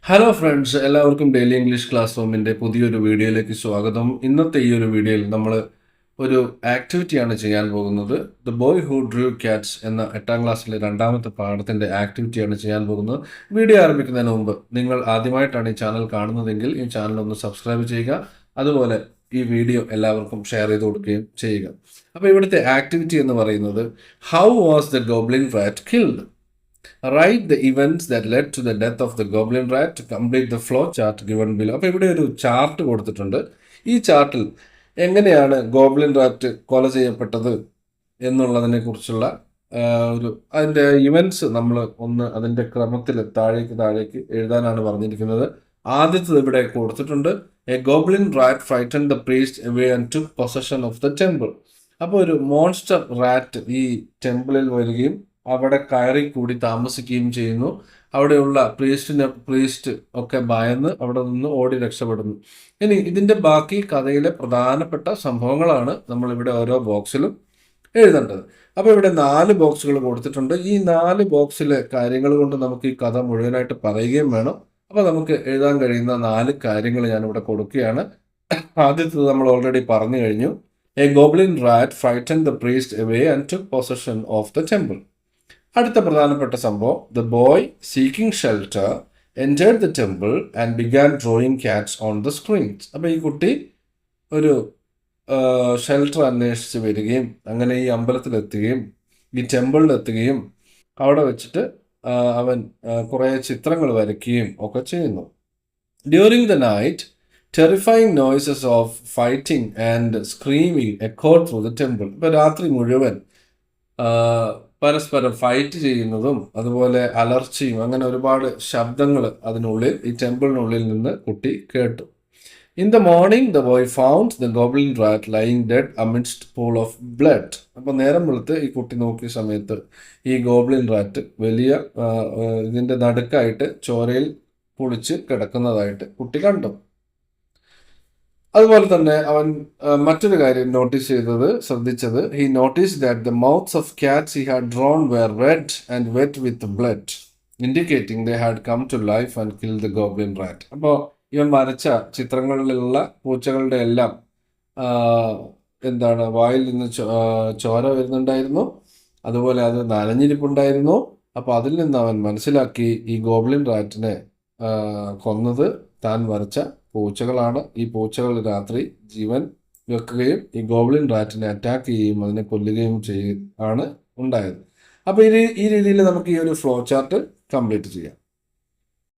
Hello friends, എല്ലാവർക്കും daily English class റൂമിൻ്റെ പുതിയൊരു വീഡിയോയിലേക്ക് സ്വാഗതം. ഇന്നത്തെ ഈ ഒരു വീഡിയോയിൽ നമ്മൾ ഒരു ആക്ടിവിറ്റിയാണ് ചെയ്യാൻ പോകുന്നത്. The boy who Drew cats എന്ന 8ാം ക്ലാസ്സിലെ രണ്ടാമത്തെ പാഠത്തിൻ്റെ ആക്ടിവിറ്റിയാണ് ചെയ്യാൻ പോകുന്നത്. വീഡിയോ ആരംഭിക്കുന്നതിന് മുമ്പ് നിങ്ങൾ ആദ്യമായിട്ടാണ് ഈ ചാനൽ കാണുന്നതെങ്കിൽ ഈ ചാനൽ ഒന്ന് സബ്സ്ക്രൈബ് ചെയ്യുക. അതുപോലെ ഈ വീഡിയോ എല്ലാവർക്കും ഷെയർ ചെയ്ത് കൊടുക്കുകയും ചെയ്യുക. അപ്പോൾ ഇവിടുത്തെ ആക്ടിവിറ്റി എന്ന് പറയുന്നത് how was the goblin rat killed. Write the events that led to the death of the goblin rat to complete the flow chart given below. അപ്പോൾ ഇവിടെ ഒരു ചാർട്ട് കൊടുത്തിട്ടുണ്ട്. ഈ ചാർട്ടിൽ എങ്ങനെയാണ് ഗോബ്ലിൻ റാറ്റ് കൊല ചെയ്യപ്പെട്ടത് എന്നുള്ളതിനെ കുറിച്ചുള്ള ഒരു അതിൻ്റെ ഇവൻറ്റ്സ് നമ്മൾ ഒന്ന് അതിൻ്റെ ക്രമത്തിൽ താഴേക്ക് എഴുതാനാണ് പറഞ്ഞിരിക്കുന്നത്. ആദ്യത്തത് ഇവിടെ കൊടുത്തിട്ടുണ്ട്. A goblin rat frighten the priest away and took possession of the temple. അപ്പോൾ ഒരു മോൺസ്റ്റർ റാറ്റ് ഈ ടെമ്പിളിൽ വരികയും അവിടെ കയറി കൂടി താമസിക്കുകയും ചെയ്യുന്നു. അവിടെയുള്ള പ്രീസ്റ്റ് ഒക്കെ ഭയന്ന് അവിടെ നിന്ന് ഓടി രക്ഷപ്പെടുന്നു. ഇനി ഇതിൻ്റെ ബാക്കി കഥയിലെ പ്രധാനപ്പെട്ട സംഭവങ്ങളാണ് നമ്മളിവിടെ ഓരോ ബോക്സിലും എഴുതേണ്ടത്. അപ്പോൾ ഇവിടെ 4 ബോക്സുകൾ കൊടുത്തിട്ടുണ്ട്. ഈ 4 ബോക്സിലെ കാര്യങ്ങൾ കൊണ്ട് നമുക്ക് ഈ കഥ മുഴുവനായിട്ട് പറയുകയും വേണം. അപ്പോൾ നമുക്ക് എഴുതാൻ കഴിയുന്ന 4 കാര്യങ്ങൾ ഞാനിവിടെ കൊടുക്കുകയാണ്. ആദ്യത്തത് നമ്മൾ ഓൾറെഡി പറഞ്ഞു കഴിഞ്ഞു. A goblin rat frighten the priest away and took possession of the temple. അടുത്ത പ്രധാനപ്പെട്ട സംഭവം the boy seeking shelter entered the temple and began drawing cats on the screens. അപ്പോൾ ഈ കുട്ടി ഒരു ഷെൽട്ടർ അന്വേഷിച്ച് വരികയും അങ്ങനെ ഈ അമ്പലത്തിലെത്തുകയും ഈ ടെമ്പിളിലെത്തുകയും അവിടെ വെച്ചിട്ട് അവൻ കുറേ ചിത്രങ്ങൾ വരയ്ക്കുകയും ഒക്കെ ചെയ്യുന്നു. During the night terrifying noises of fighting and screaming echoed through the temple. ഇപ്പോൾ രാത്രി മുഴുവൻ പരസ്പരം ഫൈറ്റ് ചെയ്യുന്നതും അതുപോലെ അലർച്ചയും അങ്ങനെ ഒരുപാട് ശബ്ദങ്ങൾ അതിനുള്ളിൽ ഈ ടെമ്പിളിനുള്ളിൽ നിന്ന് കുട്ടി കേട്ടു. In the morning the boy found the goblin rat lying dead amidst pool of blood. അപ്പോൾ നേരം വെളുത്ത് ഈ കുട്ടി നോക്കിയ സമയത്ത് ഈ ഗോബ്ലിൻ റാറ്റ് വലിയ ഇതിൻ്റെ നടുക്കായിട്ട് ചോരയിൽ കുളിച്ച് കിടക്കുന്നതായിട്ട് കുട്ടി കണ്ടു. അതുപോലെ തന്നെ അവൻ മറ്റൊരു കാര്യം ശ്രദ്ധിച്ചത് he noticed that the mouths of cats he had drawn were red and wet with blood indicating they had come to life and kill the goblin rat. അപ്പോൾ ഇവൻ വരച്ച ചിത്രങ്ങളിലുള്ള പൂച്ചകളുടെ എല്ലാം വായിൽ നിന്ന് ചോര വരുന്നുണ്ടായിരുന്നു. അതുപോലെ അത് നനഞ്ഞിരിപ്പുണ്ടായിരുന്നു. അപ്പോൾ അതിൽ നിന്ന് അവൻ മനസ്സിലാക്കി ഈ ഗോബ്ലിൻ റാറ്റിനെ കൊന്നത് താൻ വരച്ച പൂച്ചകളാണ്. ഈ പൂച്ചകൾ രാത്രി ജീവൻ വെക്കുകയും ഈ ഗോബ്ലിൻ റാറ്റിനെ അറ്റാക്ക് ചെയ്യുകയും അതിനെ കൊല്ലുകയും ആണ് ഉണ്ടായത്. അപ്പോൾ ഈ രീതിയിൽ നമുക്ക് ഈ ഒരു ഫ്ലോ ചാർട്ട് കംപ്ലീറ്റ് ചെയ്യാം.